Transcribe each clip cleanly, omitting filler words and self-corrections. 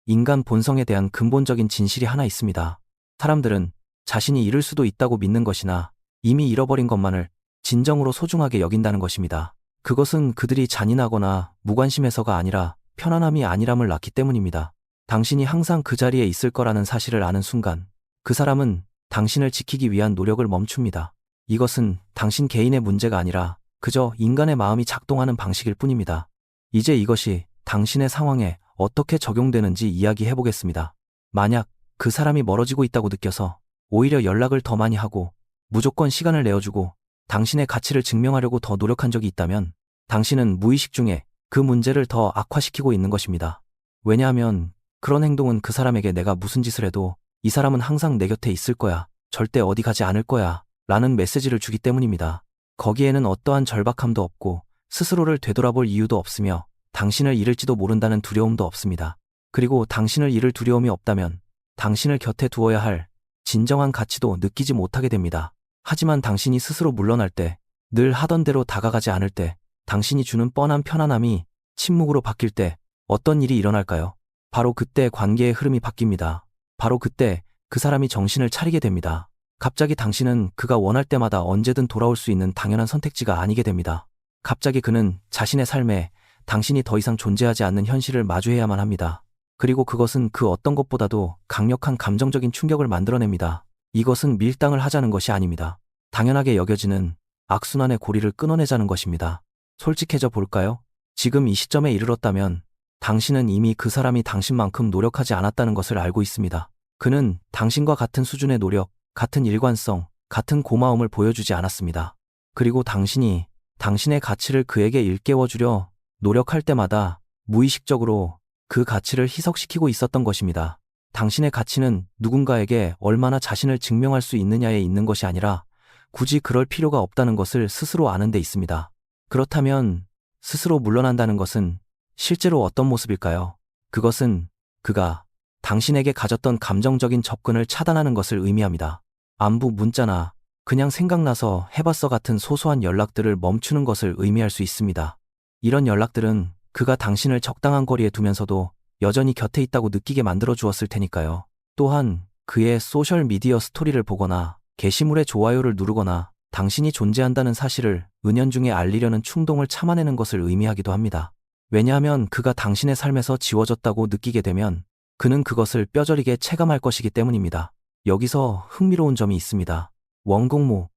인간 본성에 대한 근본적인 진실이 하나 있습니다. 사람들은 자신이 잃을 수도 있다고 믿는 것이나 이미 잃어버린 것만을 진정으로 소중하게 여긴다는 것입니다. 그것은 그들이 잔인하거나 무관심해서가 아니라 편안함이 아니람을 낳기 때문입니다. 당신이 항상 그 자리에 있을 거라는 사실을 아는 순간 그 사람은 당신을 지키기 위한 노력을 멈춥니다. 이것은 당신 개인의 문제가 아니라 그저 인간의 마음이 작동하는 방식일 뿐입니다. 이제 이것이 당신의 상황에 어떻게 적용되는지 이야기해 보겠습니다. 만약 그 사람이 멀어지고 있다고 느껴서 오히려 연락을 더 많이 하고 무조건 시간을 내어주고 당신의 가치를 증명하려고 더 노력한 적이 있다면 당신은 무의식 중에 그 문제를 더 악화시키고 있는 것입니다. 왜냐하면 그런 행동은 그 사람에게 내가 무슨 짓을 해도 이 사람은 항상 내 곁에 있을 거야, 절대 어디 가지 않을 거야 라는 메시지를 주기 때문입니다. 거기에는 어떠한 절박함도 없고 스스로를 되돌아볼 이유도 없으며 당신을 잃을지도 모른다는 두려움도 없습니다. 그리고 당신을 잃을 두려움이 없다면 당신을 곁에 두어야 할 진정한 가치도 느끼지 못하게 됩니다. 하지만 당신이 스스로 물러날 때, 늘 하던 대로 다가가지 않을 때, 당신이 주는 뻔한 편안함이 침묵으로 바뀔 때 어떤 일이 일어날까요? 바로 그때 관계의 흐름이 바뀝니다. 바로 그때 그 사람이 정신을 차리게 됩니다. 갑자기 당신은 그가 원할 때마다 언제든 돌아올 수 있는 당연한 선택지가 아니게 됩니다. 갑자기 그는 자신의 삶에 당신이 더 이상 존재하지 않는 현실을 마주해야만 합니다. 그리고 그것은 그 어떤 것보다도 강력한 감정적인 충격을 만들어냅니다. 이것은 밀당을 하자는 것이 아닙니다. 당연하게 여겨지는 악순환의 고리를 끊어내자는 것입니다. 솔직해져 볼까요? 지금 이 시점에 이르렀다면 당신은 이미 그 사람이 당신만큼 노력하지 않았다는 것을 알고 있습니다. 그는 당신과 같은 수준의 노력, 같은 일관성, 같은 고마움을 보여주지 않았습니다. 그리고 당신이 당신의 가치를 그에게 일깨워주려 노력할 때마다 무의식적으로 그 가치를 희석시키고 있었던 것입니다. 당신의 가치는 누군가에게 얼마나 자신을 증명할 수 있느냐에 있는 것이 아니라 굳이 그럴 필요가 없다는 것을 스스로 아는 데 있습니다. 그렇다면 스스로 물러난다는 것은 실제로 어떤 모습일까요? 그것은 그가 당신에게 가졌던 감정적인 접근을 차단하는 것을 의미합니다. 안부 문자나 그냥 생각나서 해봤어 같은 소소한 연락들을 멈추는 것을 의미할 수 있습니다. 이런 연락들은 그가 당신을 적당한 거리에 두면서도 여전히 곁에 있다고 느끼게 만들어 주었을 테니까요. 또한 그의 소셜미디어 스토리를 보거나 게시물에 좋아요를 누르거나 당신이 존재한다는 사실을 은연중에 알리려는 충동을 참아내는 것을 의미하기도 합니다. 왜냐하면 그가 당신의 삶에서 지워졌다고 느끼게 되면 그는 그것을 뼈저리게 체감할 것이기 때문입니다. 여기서 흥미로운 점이 있습니다. 원공모,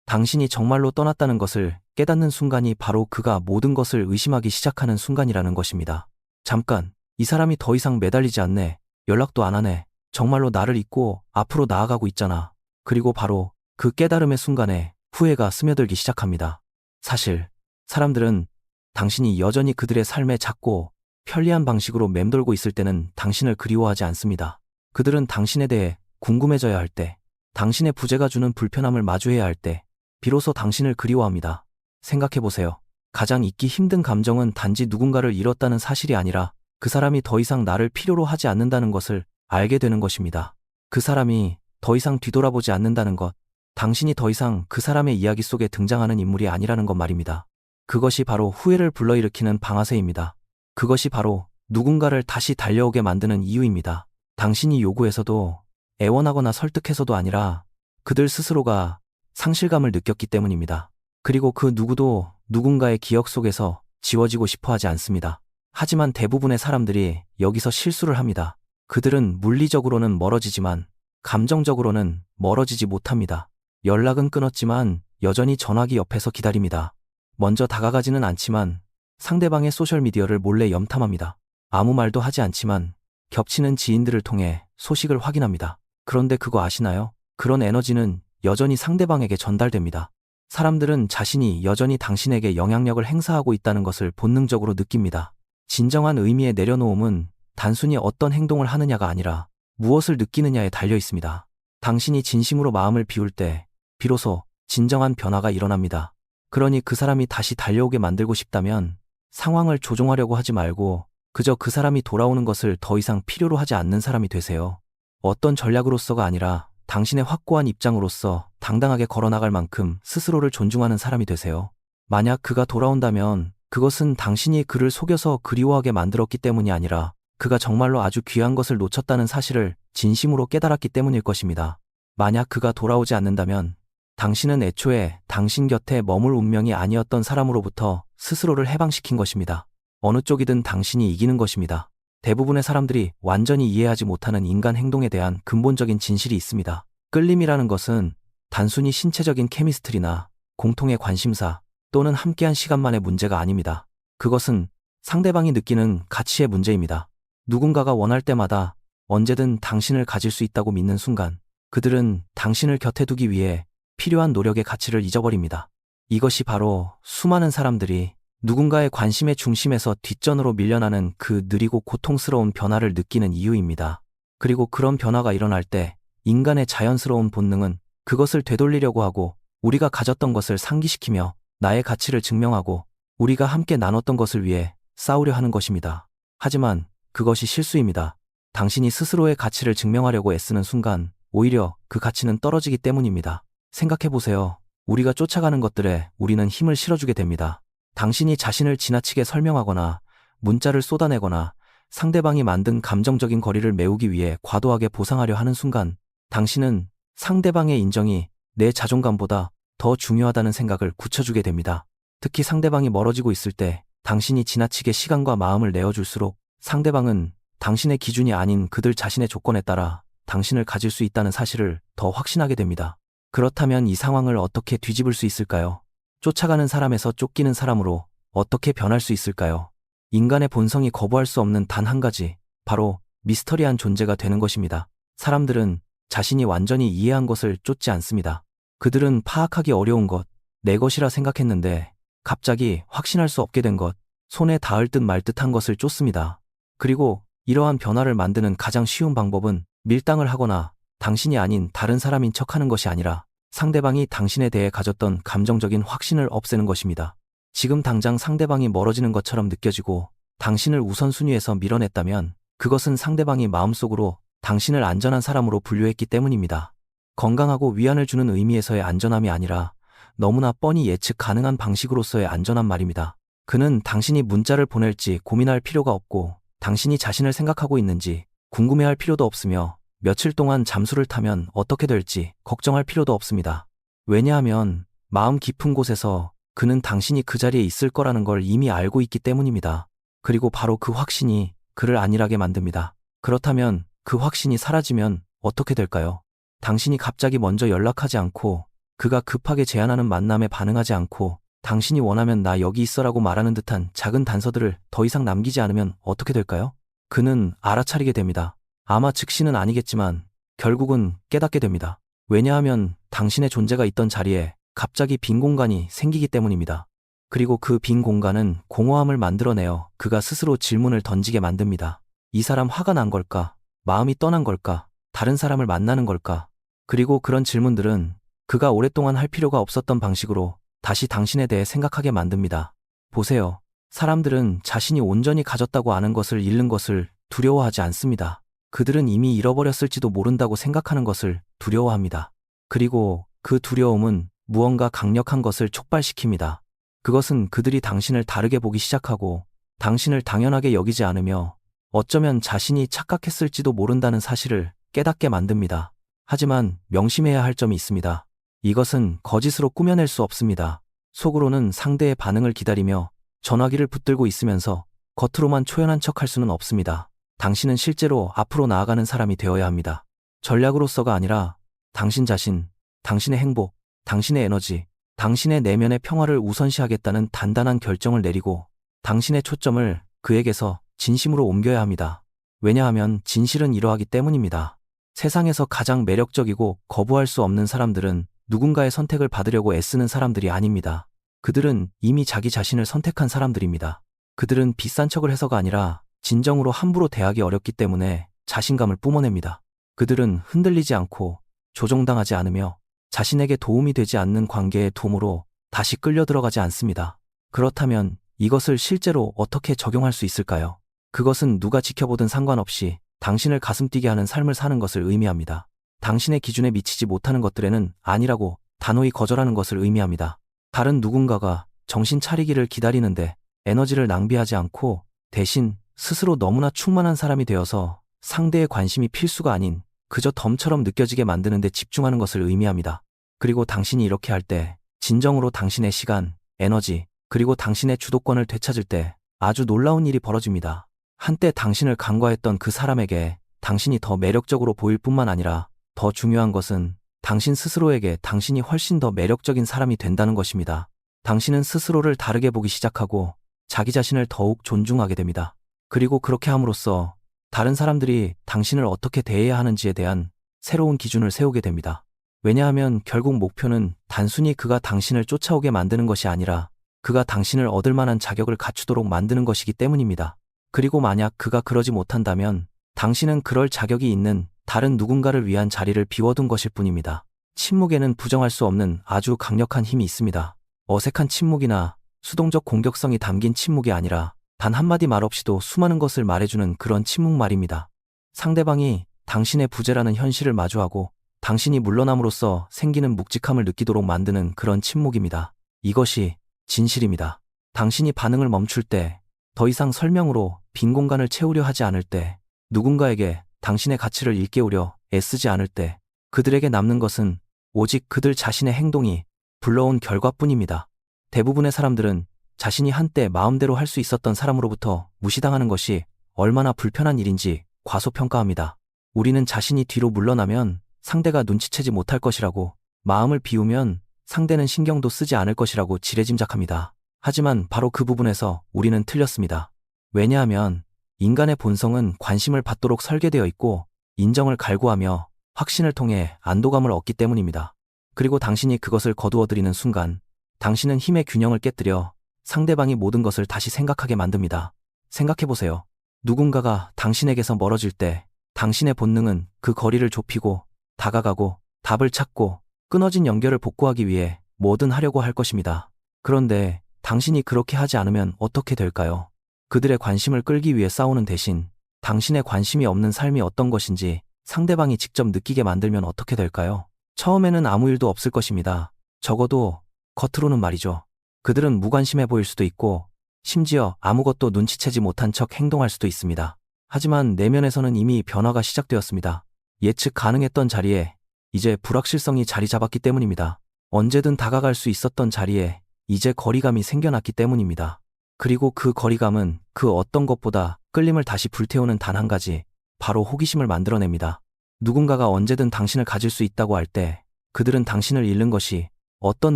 당신이 정말로 떠났다는 것을 깨닫는 순간이 바로 그가 모든 것을 의심하기 시작하는 순간이라는 것입니다. 잠깐, 이 사람이 더 이상 매달리지 않네, 연락도 안 하네, 정말로 나를 잊고 앞으로 나아가고 있잖아. 그리고 바로 그 깨달음의 순간에 후회가 스며들기 시작합니다. 사실 사람들은 당신이 여전히 그들의 삶에 작고 편리한 방식으로 맴돌고 있을 때는 당신을 그리워하지 않습니다. 그들은 당신에 대해 궁금해져야 할 때, 당신의 부재가 주는 불편함을 마주해야 할 때, 비로소 당신을 그리워합니다. 생각해보세요. 가장 잊기 힘든 감정은 단지 누군가를 잃었다는 사실이 아니라 그 사람이 더 이상 나를 필요로 하지 않는다는 것을 알게 되는 것입니다. 그 사람이 더 이상 뒤돌아보지 않는다는 것, 당신이 더 이상 그 사람의 이야기 속에 등장하는 인물이 아니라는 것 말입니다. 그것이 바로 후회를 불러일으키는 방아쇠입니다. 그것이 바로 누군가를 다시 달려오게 만드는 이유입니다. 당신이 요구해서도 애원하거나 설득해서도 아니라 그들 스스로가 상실감을 느꼈기 때문입니다. 그리고 그 누구도 누군가의 기억 속에서 지워지고 싶어 하지 않습니다. 하지만 대부분의 사람들이 여기서 실수를 합니다. 그들은 물리적으로는 멀어지지만 감정적으로는 멀어지지 못합니다. 연락은 끊었지만 여전히 전화기 옆에서 기다립니다. 먼저 다가가지는 않지만 상대방의 소셜미디어를 몰래 염탐합니다. 아무 말도 하지 않지만 겹치는 지인들을 통해 소식을 확인합니다. 그런데 그거 아시나요? 그런 에너지는 여전히 상대방에게 전달됩니다. 사람들은 자신이 여전히 당신에게 영향력을 행사하고 있다는 것을 본능적으로 느낍니다. 진정한 의미의 내려놓음은 단순히 어떤 행동을 하느냐가 아니라 무엇을 느끼느냐에 달려 있습니다. 당신이 진심으로 마음을 비울 때 비로소 진정한 변화가 일어납니다. 그러니 그 사람이 다시 달려오게 만들고 싶다면 상황을 조종하려고 하지 말고 그저 그 사람이 돌아오는 것을 더 이상 필요로 하지 않는 사람이 되세요. 어떤 전략으로서가 아니라 당신의 확고한 입장으로서 당당하게 걸어나갈 만큼 스스로를 존중하는 사람이 되세요. 만약 그가 돌아온다면 그것은 당신이 그를 속여서 그리워하게 만들었기 때문이 아니라 그가 정말로 아주 귀한 것을 놓쳤다는 사실을 진심으로 깨달았기 때문일 것입니다. 만약 그가 돌아오지 않는다면 당신은 애초에 당신 곁에 머물 운명이 아니었던 사람으로부터 스스로를 해방시킨 것입니다. 어느 쪽이든 당신이 이기는 것입니다. 대부분의 사람들이 완전히 이해하지 못하는 인간 행동에 대한 근본적인 진실이 있습니다. 끌림이라는 것은 단순히 신체적인 케미스트리나 공통의 관심사 또는 함께한 시간만의 문제가 아닙니다. 그것은 상대방이 느끼는 가치의 문제입니다. 누군가가 원할 때마다 언제든 당신을 가질 수 있다고 믿는 순간 그들은 당신을 곁에 두기 위해 필요한 노력의 가치를 잊어버립니다. 이것이 바로 수많은 사람들이 누군가의 관심의 중심에서 뒷전으로 밀려나는 그 느리고 고통스러운 변화를 느끼는 이유입니다. 그리고 그런 변화가 일어날 때 인간의 자연스러운 본능은 그것을 되돌리려고 하고 우리가 가졌던 것을 상기시키며 나의 가치를 증명하고 우리가 함께 나눴던 것을 위해 싸우려 하는 것입니다. 하지만 그것이 실수입니다. 당신이 스스로의 가치를 증명하려고 애쓰는 순간 오히려 그 가치는 떨어지기 때문입니다. 생각해보세요. 우리가 쫓아가는 것들에 우리는 힘을 실어주게 됩니다. 당신이 자신을 지나치게 설명하거나 문자를 쏟아내거나 상대방이 만든 감정적인 거리를 메우기 위해 과도하게 보상하려 하는 순간 당신은 상대방의 인정이 내 자존감보다 더 중요하다는 생각을 굳혀주게 됩니다. 특히 상대방이 멀어지고 있을 때 당신이 지나치게 시간과 마음을 내어줄수록 상대방은 당신의 기준이 아닌 그들 자신의 조건에 따라 당신을 가질 수 있다는 사실을 더 확신하게 됩니다. 그렇다면 이 상황을 어떻게 뒤집을 수 있을까요? 쫓아가는 사람에서 쫓기는 사람으로 어떻게 변할 수 있을까요? 인간의 본성이 거부할 수 없는 단 한 가지, 바로 미스터리한 존재가 되는 것입니다. 사람들은 자신이 완전히 이해한 것을 쫓지 않습니다. 그들은 파악하기 어려운 것, 내 것이라 생각했는데 갑자기 확신할 수 없게 된 것, 손에 닿을 듯 말 듯한 것을 쫓습니다. 그리고 이러한 변화를 만드는 가장 쉬운 방법은 밀당을 하거나 당신이 아닌 다른 사람인 척하는 것이 아니라 상대방이 당신에 대해 가졌던 감정적인 확신을 없애는 것입니다. 지금 당장 상대방이 멀어지는 것처럼 느껴지고 당신을 우선순위에서 밀어냈다면 그것은 상대방이 마음속으로 당신을 안전한 사람으로 분류했기 때문입니다. 건강하고 위안을 주는 의미에서의 안전함이 아니라 너무나 뻔히 예측 가능한 방식으로서의 안전한 말입니다. 그는 당신이 문자를 보낼지 고민할 필요가 없고 당신이 자신을 생각하고 있는지 궁금해할 필요도 없으며 며칠 동안 잠수를 타면 어떻게 될지 걱정할 필요도 없습니다. 왜냐하면 마음 깊은 곳에서 그는 당신이 그 자리에 있을 거라는 걸 이미 알고 있기 때문입니다. 그리고 바로 그 확신이 그를 안일하게 만듭니다. 그렇다면 그 확신이 사라지면 어떻게 될까요? 당신이 갑자기 먼저 연락하지 않고 그가 급하게 제안하는 만남에 반응하지 않고 당신이 원하면 나 여기 있어라고 말하는 듯한 작은 단서들을 더 이상 남기지 않으면 어떻게 될까요? 그는 알아차리게 됩니다. 아마 즉시는 아니겠지만 결국은 깨닫게 됩니다. 왜냐하면 당신의 존재가 있던 자리에 갑자기 빈 공간이 생기기 때문입니다. 그리고 그 빈 공간은 공허함을 만들어내어 그가 스스로 질문을 던지게 만듭니다. 이 사람 화가 난 걸까? 마음이 떠난 걸까? 다른 사람을 만나는 걸까? 그리고 그런 질문들은 그가 오랫동안 할 필요가 없었던 방식으로 다시 당신에 대해 생각하게 만듭니다. 보세요. 사람들은 자신이 온전히 가졌다고 아는 것을 잃는 것을 두려워하지 않습니다. 그들은 이미 잃어버렸을지도 모른다고 생각하는 것을 두려워합니다. 그리고 그 두려움은 무언가 강력한 것을 촉발시킵니다. 그것은 그들이 당신을 다르게 보기 시작하고 당신을 당연하게 여기지 않으며 어쩌면 자신이 착각했을지도 모른다는 사실을 깨닫게 만듭니다. 하지만 명심해야 할 점이 있습니다. 이것은 거짓으로 꾸며낼 수 없습니다. 속으로는 상대의 반응을 기다리며 전화기를 붙들고 있으면서 겉으로만 초연한 척할 수는 없습니다. 당신은 실제로 앞으로 나아가는 사람이 되어야 합니다. 전략으로서가 아니라 당신 자신, 당신의 행복, 당신의 에너지, 당신의 내면의 평화를 우선시하겠다는 단단한 결정을 내리고 당신의 초점을 그에게서 진심으로 옮겨야 합니다. 왜냐하면 진실은 이러하기 때문입니다. 세상에서 가장 매력적이고 거부할 수 없는 사람들은 누군가의 선택을 받으려고 애쓰는 사람들이 아닙니다. 그들은 이미 자기 자신을 선택한 사람들입니다. 그들은 비싼 척을 해서가 아니라 진정으로 함부로 대하기 어렵기 때문에 자신감을 뿜어냅니다. 그들은 흔들리지 않고 조종당하지 않으며 자신에게 도움이 되지 않는 관계의 도모로 다시 끌려 들어가지 않습니다. 그렇다면 이것을 실제로 어떻게 적용할 수 있을까요? 그것은 누가 지켜보든 상관없이 당신을 가슴 뛰게 하는 삶을 사는 것을 의미합니다. 당신의 기준에 미치지 못하는 것들에는 아니라고 단호히 거절하는 것을 의미합니다. 다른 누군가가 정신 차리기를 기다리는데 에너지를 낭비하지 않고 대신 스스로 너무나 충만한 사람이 되어서 상대의 관심이 필수가 아닌 그저 덤처럼 느껴지게 만드는 데 집중하는 것을 의미합니다. 그리고 당신이 이렇게 할 때 진정으로 당신의 시간, 에너지, 그리고 당신의 주도권을 되찾을 때 아주 놀라운 일이 벌어집니다. 한때 당신을 간과했던 그 사람에게 당신이 더 매력적으로 보일 뿐만 아니라 더 중요한 것은 당신 스스로에게 당신이 훨씬 더 매력적인 사람이 된다는 것입니다. 당신은 스스로를 다르게 보기 시작하고 자기 자신을 더욱 존중하게 됩니다. 그리고 그렇게 함으로써 다른 사람들이 당신을 어떻게 대해야 하는지에 대한 새로운 기준을 세우게 됩니다. 왜냐하면 결국 목표는 단순히 그가 당신을 쫓아오게 만드는 것이 아니라 그가 당신을 얻을 만한 자격을 갖추도록 만드는 것이기 때문입니다. 그리고 만약 그가 그러지 못한다면 당신은 그럴 자격이 있는 다른 누군가를 위한 자리를 비워둔 것일 뿐입니다. 침묵에는 부정할 수 없는 아주 강력한 힘이 있습니다. 어색한 침묵이나 수동적 공격성이 담긴 침묵이 아니라 단 한마디 말 없이도 수많은 것을 말해주는 그런 침묵 말입니다. 상대방이 당신의 부재라는 현실을 마주하고 당신이 물러남으로써 생기는 묵직함을 느끼도록 만드는 그런 침묵입니다. 이것이 진실입니다. 당신이 반응을 멈출 때, 더 이상 설명으로 빈 공간을 채우려 하지 않을 때, 누군가에게 당신의 가치를 일깨우려 애쓰지 않을 때, 그들에게 남는 것은 오직 그들 자신의 행동이 불러온 결과뿐입니다. 대부분의 사람들은 자신이 한때 마음대로 할 수 있었던 사람으로부터 무시당하는 것이 얼마나 불편한 일인지 과소평가합니다. 우리는 자신이 뒤로 물러나면 상대가 눈치채지 못할 것이라고, 마음을 비우면 상대는 신경도 쓰지 않을 것이라고 지레짐작합니다. 하지만 바로 그 부분에서 우리는 틀렸습니다. 왜냐하면 인간의 본성은 관심을 받도록 설계되어 있고 인정을 갈구하며 확신을 통해 안도감을 얻기 때문입니다. 그리고 당신이 그것을 거두어들이는 순간 당신은 힘의 균형을 깨뜨려 상대방이 모든 것을 다시 생각하게 만듭니다. 생각해보세요. 누군가가 당신에게서 멀어질 때 당신의 본능은 그 거리를 좁히고 다가가고 답을 찾고 끊어진 연결을 복구하기 위해 뭐든 하려고 할 것입니다. 그런데 당신이 그렇게 하지 않으면 어떻게 될까요? 그들의 관심을 끌기 위해 싸우는 대신 당신의 관심이 없는 삶이 어떤 것인지 상대방이 직접 느끼게 만들면 어떻게 될까요? 처음에는 아무 일도 없을 것입니다. 적어도 겉으로는 말이죠. 그들은 무관심해 보일 수도 있고 심지어 아무것도 눈치채지 못한 척 행동할 수도 있습니다. 하지만 내면에서는 이미 변화가 시작되었습니다. 예측 가능했던 자리에 이제 불확실성이 자리 잡았기 때문입니다. 언제든 다가갈 수 있었던 자리에 이제 거리감이 생겨났기 때문입니다. 그리고 그 거리감은 그 어떤 것보다 끌림을 다시 불태우는 단 한 가지, 바로 호기심을 만들어냅니다. 누군가가 언제든 당신을 가질 수 있다고 할 때 그들은 당신을 잃는 것이 어떤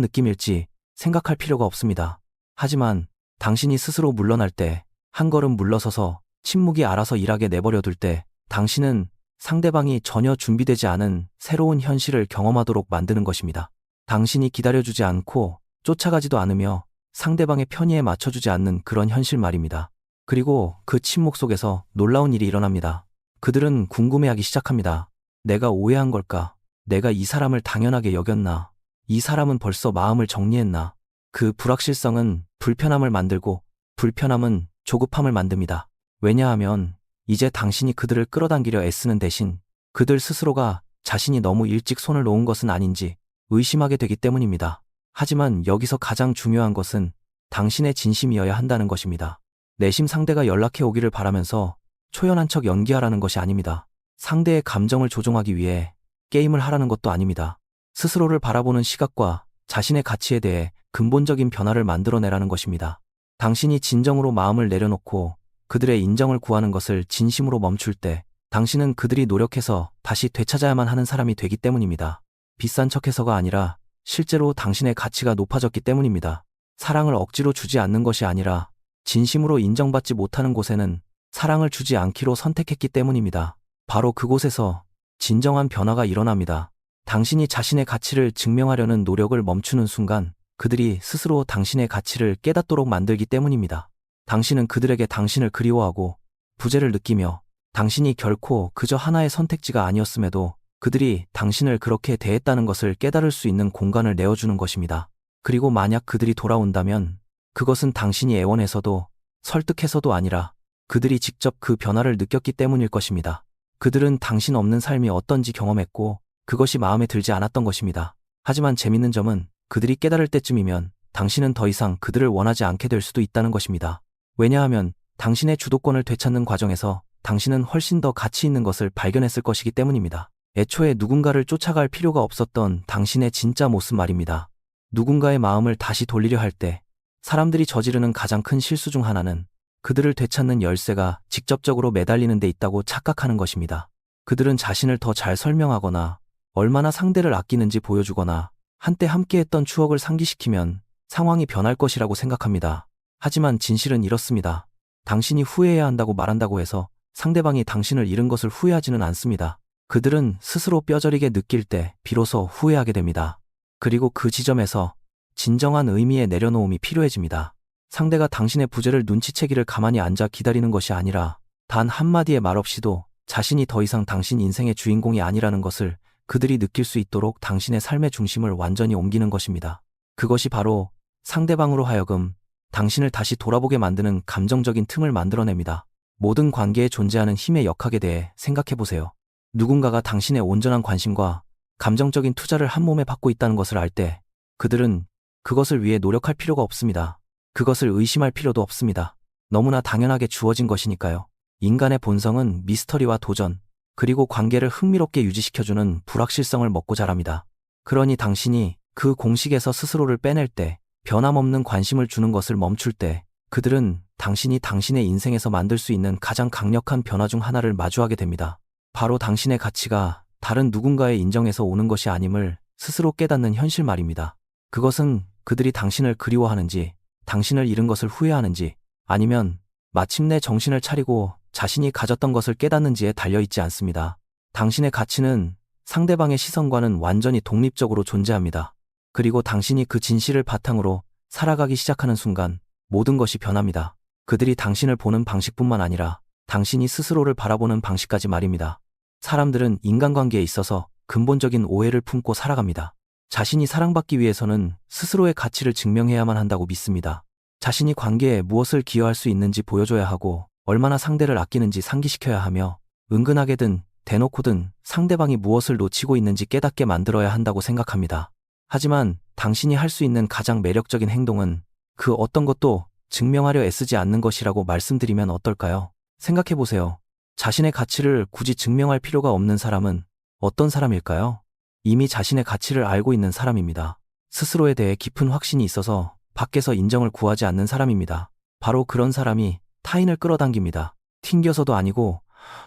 느낌일지 생각할 필요가 없습니다. 하지만 당신이 스스로 물러날 때, 한 걸음 물러서서 침묵이 알아서 일하게 내버려둘 때 당신은 상대방이 전혀 준비되지 않은 새로운 현실을 경험하도록 만드는 것입니다. 당신이 기다려주지 않고 쫓아가지도 않으며 상대방의 편의에 맞춰주지 않는 그런 현실 말입니다. 그리고 그 침묵 속에서 놀라운 일이 일어납니다. 그들은 궁금해하기 시작합니다. 내가 오해한 걸까? 내가 이 사람을 당연하게 여겼나? 이 사람은 벌써 마음을 정리했나? 그 불확실성은 불편함을 만들고 불편함은 조급함을 만듭니다. 왜냐하면 이제 당신이 그들을 끌어당기려 애쓰는 대신 그들 스스로가 자신이 너무 일찍 손을 놓은 것은 아닌지 의심하게 되기 때문입니다. 하지만 여기서 가장 중요한 것은 당신의 진심이어야 한다는 것입니다. 내심 상대가 연락해 오기를 바라면서 초연한 척 연기하라는 것이 아닙니다. 상대의 감정을 조종하기 위해 게임을 하라는 것도 아닙니다. 스스로를 바라보는 시각과 자신의 가치에 대해 근본적인 변화를 만들어내라는 것입니다. 당신이 진정으로 마음을 내려놓고 그들의 인정을 구하는 것을 진심으로 멈출 때 당신은 그들이 노력해서 다시 되찾아야만 하는 사람이 되기 때문입니다. 비싼 척해서가 아니라 실제로 당신의 가치가 높아졌기 때문입니다. 사랑을 억지로 주지 않는 것이 아니라 진심으로 인정받지 못하는 곳에는 사랑을 주지 않기로 선택했기 때문입니다. 바로 그곳에서 진정한 변화가 일어납니다. 당신이 자신의 가치를 증명하려는 노력을 멈추는 순간 그들이 스스로 당신의 가치를 깨닫도록 만들기 때문입니다. 당신은 그들에게 당신을 그리워하고 부재를 느끼며 당신이 결코 그저 하나의 선택지가 아니었음에도 그들이 당신을 그렇게 대했다는 것을 깨달을 수 있는 공간을 내어주는 것입니다. 그리고 만약 그들이 돌아온다면 그것은 당신이 애원해서도 설득해서도 아니라 그들이 직접 그 변화를 느꼈기 때문일 것입니다. 그들은 당신 없는 삶이 어떤지 경험했고 그것이 마음에 들지 않았던 것입니다. 하지만 재밌는 점은 그들이 깨달을 때쯤이면 당신은 더 이상 그들을 원하지 않게 될 수도 있다는 것입니다. 왜냐하면 당신의 주도권을 되찾는 과정에서 당신은 훨씬 더 가치 있는 것을 발견했을 것이기 때문입니다. 애초에 누군가를 쫓아갈 필요가 없었던 당신의 진짜 모습 말입니다. 누군가의 마음을 다시 돌리려 할 때 사람들이 저지르는 가장 큰 실수 중 하나는 그들을 되찾는 열쇠가 직접적으로 매달리는 데 있다고 착각하는 것입니다. 그들은 자신을 더 잘 설명하거나 얼마나 상대를 아끼는지 보여주거나 한때 함께했던 추억을 상기시키면 상황이 변할 것이라고 생각합니다. 하지만 진실은 이렇습니다. 당신이 후회해야 한다고 말한다고 해서 상대방이 당신을 잃은 것을 후회하지는 않습니다. 그들은 스스로 뼈저리게 느낄 때 비로소 후회하게 됩니다. 그리고 그 지점에서 진정한 의미의 내려놓음이 필요해집니다. 상대가 당신의 부재를 눈치채기를 가만히 앉아 기다리는 것이 아니라 단 한마디의 말 없이도 자신이 더 이상 당신 인생의 주인공이 아니라는 것을 그들이 느낄 수 있도록 당신의 삶의 중심을 완전히 옮기는 것입니다. 그것이 바로 상대방으로 하여금 당신을 다시 돌아보게 만드는 감정적인 틈을 만들어냅니다. 모든 관계에 존재하는 힘의 역학에 대해 생각해보세요. 누군가가 당신의 온전한 관심과 감정적인 투자를 한 몸에 받고 있다는 것을 알 때 그들은 그것을 위해 노력할 필요가 없습니다. 그것을 의심할 필요도 없습니다. 너무나 당연하게 주어진 것이니까요. 인간의 본성은 미스터리와 도전, 그리고 관계를 흥미롭게 유지시켜주는 불확실성을 먹고 자랍니다. 그러니 당신이 그 공식에서 스스로를 빼낼 때, 변함없는 관심을 주는 것을 멈출 때, 그들은 당신이 당신의 인생에서 만들 수 있는 가장 강력한 변화 중 하나를 마주하게 됩니다. 바로 당신의 가치가 다른 누군가의 인정에서 오는 것이 아님을 스스로 깨닫는 현실 말입니다. 그것은 그들이 당신을 그리워하는지, 당신을 잃은 것을 후회하는지, 아니면 마침내 정신을 차리고 자신이 가졌던 것을 깨닫는지에 달려있지 않습니다. 당신의 가치는 상대방의 시선과는 완전히 독립적으로 존재합니다. 그리고 당신이 그 진실을 바탕으로 살아가기 시작하는 순간 모든 것이 변합니다. 그들이 당신을 보는 방식뿐만 아니라 당신이 스스로를 바라보는 방식까지 말입니다. 사람들은 인간관계에 있어서 근본적인 오해를 품고 살아갑니다. 자신이 사랑받기 위해서는 스스로의 가치를 증명해야만 한다고 믿습니다. 자신이 관계에 무엇을 기여할 수 있는지 보여줘야 하고 얼마나 상대를 아끼는지 상기시켜야 하며 은근하게든 대놓고든 상대방이 무엇을 놓치고 있는지 깨닫게 만들어야 한다고 생각합니다. 하지만 당신이 할 수 있는 가장 매력적인 행동은 그 어떤 것도 증명하려 애쓰지 않는 것이라고 말씀드리면 어떨까요? 생각해보세요. 자신의 가치를 굳이 증명할 필요가 없는 사람은 어떤 사람일까요? 이미 자신의 가치를 알고 있는 사람입니다. 스스로에 대해 깊은 확신이 있어서 밖에서 인정을 구하지 않는 사람입니다. 바로 그런 사람이 타인을 끌어당깁니다. 튕겨서도 아니고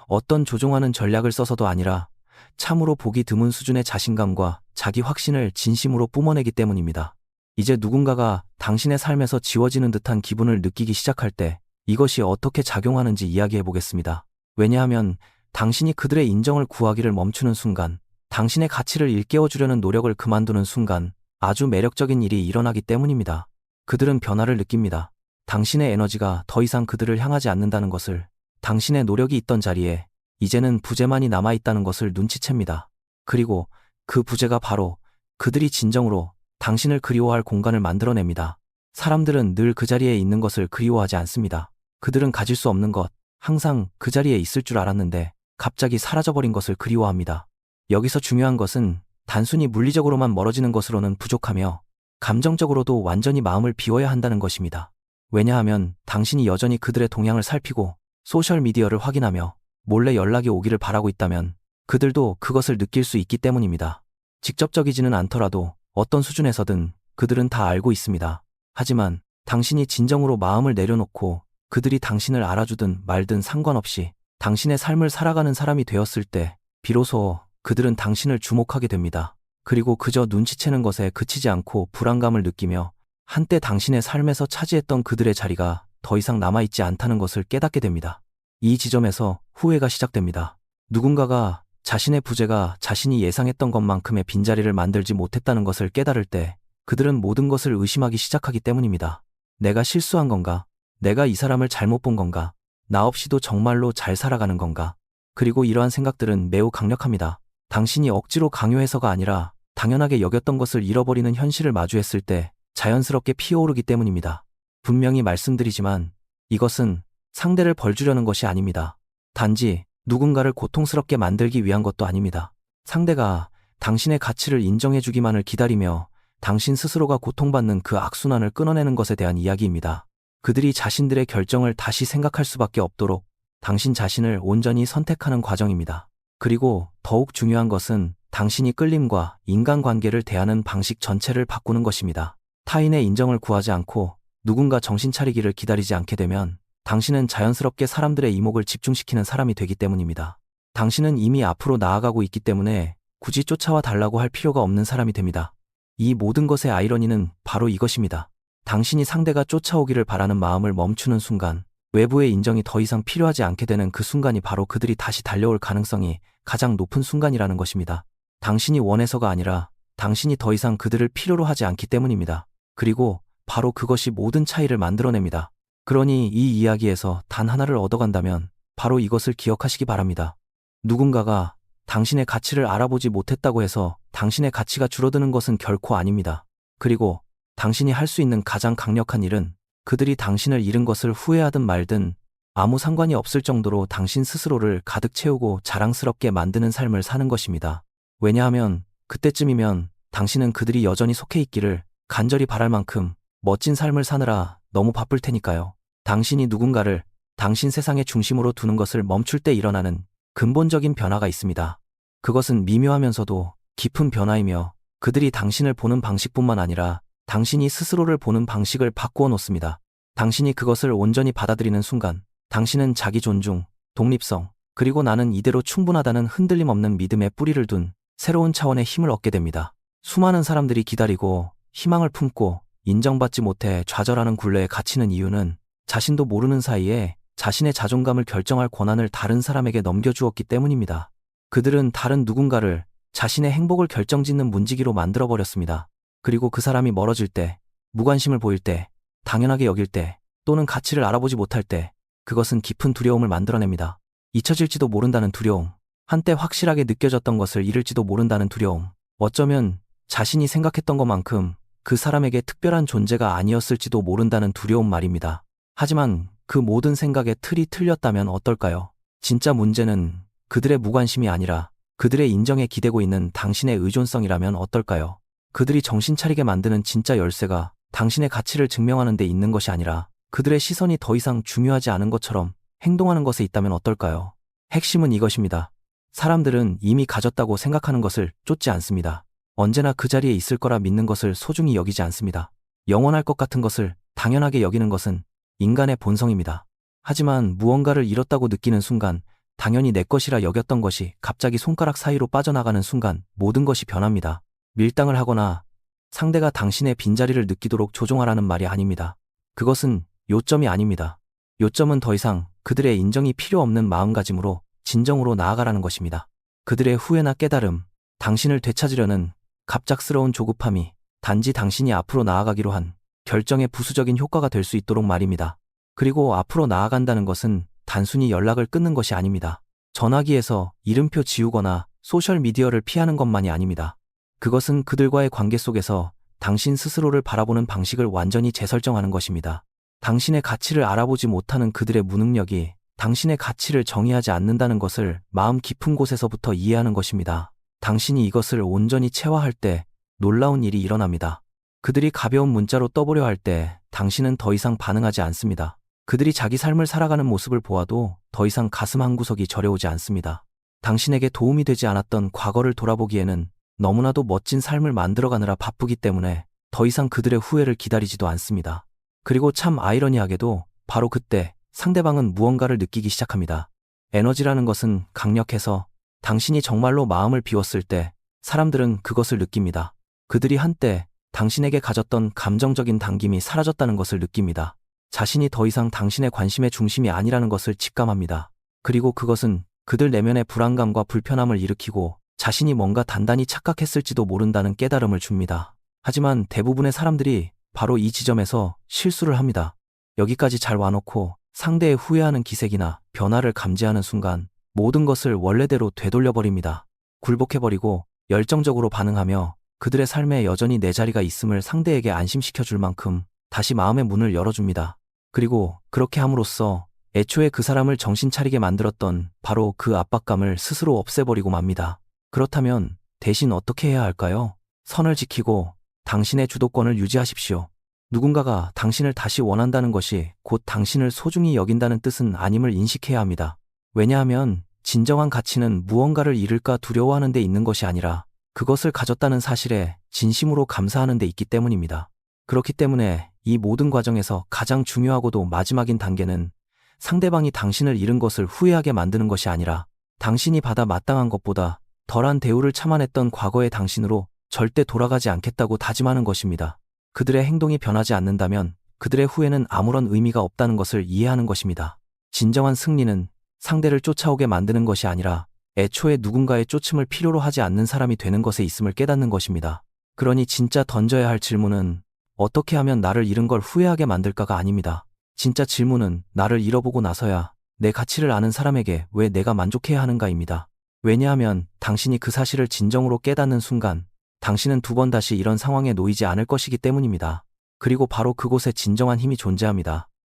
어떤 조종하는 전략을 써서도 아니라 참으로 보기 드문 수준의 자신감과 자기 확신을 진심으로 뿜어내기 때문입니다. 이제 누군가가 당신의 삶에서 지워지는 듯한 기분을 느끼기 시작할 때 이것이 어떻게 작용하는지 이야기해보겠습니다. 왜냐하면 당신이 그들의 인정을 구하기를 멈추는 순간, 당신의 가치를 일깨워주려는 노력을 그만두는 순간 아주 매력적인 일이 일어나기 때문입니다. 그들은 변화를 느낍니다. 당신의 에너지가 더 이상 그들을 향하지 않는다는 것을, 당신의 노력이 있던 자리에 이제는 부재만이 남아있다는 것을 눈치챕니다. 그리고 그 부재가 바로 그들이 진정으로 당신을 그리워할 공간을 만들어냅니다. 사람들은 늘 그 자리에 있는 것을 그리워하지 않습니다. 그들은 가질 수 없는 것, 항상 그 자리에 있을 줄 알았는데 갑자기 사라져버린 것을 그리워합니다. 여기서 중요한 것은 단순히 물리적으로만 멀어지는 것으로는 부족하며 감정적으로도 완전히 마음을 비워야 한다는 것입니다. 왜냐하면 당신이 여전히 그들의 동향을 살피고 소셜미디어를 확인하며 몰래 연락이 오기를 바라고 있다면 그들도 그것을 느낄 수 있기 때문입니다. 직접적이지는 않더라도 어떤 수준에서든 그들은 다 알고 있습니다. 하지만 당신이 진정으로 마음을 내려놓고 그들이 당신을 알아주든 말든 상관없이 당신의 삶을 살아가는 사람이 되었을 때 비로소 그들은 당신을 주목하게 됩니다. 그리고 그저 눈치채는 것에 그치지 않고 불안감을 느끼며 한때 당신의 삶에서 차지했던 그들의 자리가 더 이상 남아있지 않다는 것을 깨닫게 됩니다. 이 지점에서 후회가 시작됩니다. 누군가가 자신의 부재가 자신이 예상했던 것만큼의 빈자리를 만들지 못했다는 것을 깨달을 때 그들은 모든 것을 의심하기 시작하기 때문입니다. 내가 실수한 건가? 내가 이 사람을 잘못 본 건가? 나 없이도 정말로 잘 살아가는 건가? 그리고 이러한 생각들은 매우 강력합니다. 당신이 억지로 강요해서가 아니라 당연하게 여겼던 것을 잃어버리는 현실을 마주했을 때 자연스럽게 피어오르기 때문입니다. 분명히 말씀드리지만 이것은 상대를 벌주려는 것이 아닙니다. 단지 누군가를 고통스럽게 만들기 위한 것도 아닙니다. 상대가 당신의 가치를 인정해주기만을 기다리며 당신 스스로가 고통받는 그 악순환을 끊어내는 것에 대한 이야기입니다. 그들이 자신들의 결정을 다시 생각할 수밖에 없도록 당신 자신을 온전히 선택하는 과정입니다. 그리고 더욱 중요한 것은 당신이 끌림과 인간관계를 대하는 방식 전체를 바꾸는 것입니다. 타인의 인정을 구하지 않고 누군가 정신 차리기를 기다리지 않게 되면 당신은 자연스럽게 사람들의 이목을 집중시키는 사람이 되기 때문입니다. 당신은 이미 앞으로 나아가고 있기 때문에 굳이 쫓아와 달라고 할 필요가 없는 사람이 됩니다. 이 모든 것의 아이러니는 바로 이것입니다. 당신이 상대가 쫓아오기를 바라는 마음을 멈추는 순간, 외부의 인정이 더 이상 필요하지 않게 되는 그 순간이 바로 그들이 다시 달려올 가능성이 가장 높은 순간이라는 것입니다. 당신이 원해서가 아니라 당신이 더 이상 그들을 필요로 하지 않기 때문입니다. 그리고 바로 그것이 모든 차이를 만들어냅니다. 그러니 이 이야기에서 단 하나를 얻어간다면 바로 이것을 기억하시기 바랍니다. 누군가가 당신의 가치를 알아보지 못했다고 해서 당신의 가치가 줄어드는 것은 결코 아닙니다. 그리고 당신이 할 수 있는 가장 강력한 일은 그들이 당신을 잃은 것을 후회하든 말든 아무 상관이 없을 정도로 당신 스스로를 가득 채우고 자랑스럽게 만드는 삶을 사는 것입니다. 왜냐하면 그때쯤이면 당신은 그들이 여전히 속해 있기를 간절히 바랄 만큼 멋진 삶을 사느라 너무 바쁠 테니까요. 당신이 누군가를 당신 세상의 중심으로 두는 것을 멈출 때 일어나는 근본적인 변화가 있습니다. 그것은 미묘하면서도 깊은 변화이며 그들이 당신을 보는 방식뿐만 아니라 당신이 스스로를 보는 방식을 바꾸어 놓습니다. 당신이 그것을 온전히 받아들이는 순간 당신은 자기 존중, 독립성, 그리고 나는 이대로 충분하다는 흔들림 없는 믿음의 뿌리를 둔 새로운 차원의 힘을 얻게 됩니다. 수많은 사람들이 기다리고 희망을 품고 인정받지 못해 좌절하는 굴레에 갇히는 이유는 자신도 모르는 사이에 자신의 자존감을 결정할 권한을 다른 사람에게 넘겨주었기 때문입니다. 그들은 다른 누군가를 자신의 행복을 결정짓는 문지기로 만들어버렸습니다. 그리고 그 사람이 멀어질 때, 무관심을 보일 때, 당연하게 여길 때, 또는 가치를 알아보지 못할 때, 그것은 깊은 두려움을 만들어냅니다. 잊혀질지도 모른다는 두려움, 한때 확실하게 느껴졌던 것을 잃을지도 모른다는 두려움, 어쩌면 자신이 생각했던 것만큼 그 사람에게 특별한 존재가 아니었을지도 모른다는 두려움 말입니다. 하지만 그 모든 생각의 틀이 틀렸다면 어떨까요? 진짜 문제는 그들의 무관심이 아니라 그들의 인정에 기대고 있는 당신의 의존성이라면 어떨까요? 그들이 정신 차리게 만드는 진짜 열쇠가 당신의 가치를 증명하는 데 있는 것이 아니라 그들의 시선이 더 이상 중요하지 않은 것처럼 행동하는 것에 있다면 어떨까요? 핵심은 이것입니다. 사람들은 이미 가졌다고 생각하는 것을 쫓지 않습니다. 언제나 그 자리에 있을 거라 믿는 것을 소중히 여기지 않습니다. 영원할 것 같은 것을 당연하게 여기는 것은 인간의 본성입니다. 하지만 무언가를 잃었다고 느끼는 순간, 당연히 내 것이라 여겼던 것이 갑자기 손가락 사이로 빠져나가는 순간 모든 것이 변합니다. 밀당을 하거나 상대가 당신의 빈자리를 느끼도록 조종하라는 말이 아닙니다. 그것은 요점이 아닙니다. 요점은 더 이상 그들의 인정이 필요 없는 마음가짐으로 진정으로 나아가라는 것입니다. 그들의 후회나 깨달음, 당신을 되찾으려는 갑작스러운 조급함이 단지 당신이 앞으로 나아가기로 한 결정의 부수적인 효과가 될 수 있도록 말입니다. 그리고 앞으로 나아간다는 것은 단순히 연락을 끊는 것이 아닙니다. 전화기에서 이름표 지우거나 소셜미디어를 피하는 것만이 아닙니다. 그것은 그들과의 관계 속에서 당신 스스로를 바라보는 방식을 완전히 재설정하는 것입니다. 당신의 가치를 알아보지 못하는 그들의 무능력이 당신의 가치를 정의하지 않는다는 것을 마음 깊은 곳에서부터 이해하는 것입니다. 당신이 이것을 온전히 체화할 때 놀라운 일이 일어납니다. 그들이 가벼운 문자로 떠보려 할 때 당신은 더 이상 반응하지 않습니다. 그들이 자기 삶을 살아가는 모습을 보아도 더 이상 가슴 한구석이 저려오지 않습니다. 당신에게 도움이 되지 않았던 과거를 돌아보기에는 너무나도 멋진 삶을 만들어가느라 바쁘기 때문에 더 이상 그들의 후회를 기다리지도 않습니다. 그리고 참 아이러니하게도 바로 그때 상대방은 무언가를 느끼기 시작합니다. 에너지라는 것은 강력해서 당신이 정말로 마음을 비웠을 때 사람들은 그것을 느낍니다. 그들이 한때 당신에게 가졌던 감정적인 당김이 사라졌다는 것을 느낍니다. 자신이 더 이상 당신의 관심의 중심이 아니라는 것을 직감합니다. 그리고 그것은 그들 내면의 불안감과 불편함을 일으키고 자신이 뭔가 단단히 착각했을지도 모른다는 깨달음을 줍니다. 하지만 대부분의 사람들이 바로 이 지점에서 실수를 합니다. 여기까지 잘 와놓고 상대의 후회하는 기색이나 변화를 감지하는 순간 모든 것을 원래대로 되돌려버립니다. 굴복해버리고 열정적으로 반응하며 그들의 삶에 여전히 내 자리가 있음을 상대에게 안심시켜줄 만큼 다시 마음의 문을 열어줍니다. 그리고 그렇게 함으로써 애초에 그 사람을 정신 차리게 만들었던 바로 그 압박감을 스스로 없애버리고 맙니다. 그렇다면 대신 어떻게 해야 할까요? 선을 지키고 당신의 주도권을 유지하십시오. 누군가가 당신을 다시 원한다는 것이 곧 당신을 소중히 여긴다는 뜻은 아님을 인식해야 합니다. 왜냐하면 진정한 가치는 무언가를 잃을까 두려워하는 데 있는 것이 아니라 그것을 가졌다는 사실에 진심으로 감사하는 데 있기 때문입니다. 그렇기 때문에 이 모든 과정에서 가장 중요하고도 마지막인 단계는 상대방이 당신을 잃은 것을 후회하게 만드는 것이 아니라 당신이 받아 마땅한 것보다 덜한 대우를 참아냈던 과거의 당신으로 절대 돌아가지 않겠다고 다짐하는 것입니다. 그들의 행동이 변하지 않는다면 그들의 후회는 아무런 의미가 없다는 것을 이해하는 것입니다. 진정한 승리는 상대를 쫓아오게 만드는 것이 아니라 애초에 누군가의 쫓음을 필요로 하지 않는 사람이 되는 것에 있음을 깨닫는 것입니다. 그러니 진짜 던져야 할 질문은 어떻게 하면 나를 잃은 걸 후회하게 만들까가 아닙니다. 진짜 질문은 나를 잃어보고 나서야 내 가치를 아는 사람에게 왜 내가 만족해야 하는가입니다. 왜냐하면 당신이 그 사실을 진정으로 깨닫는 순간 당신은 두 번 다시 이런 상황에 놓이지 않을 것이기 때문입니다. 그리고 바로 그곳에 진정한 힘이 존재합니다.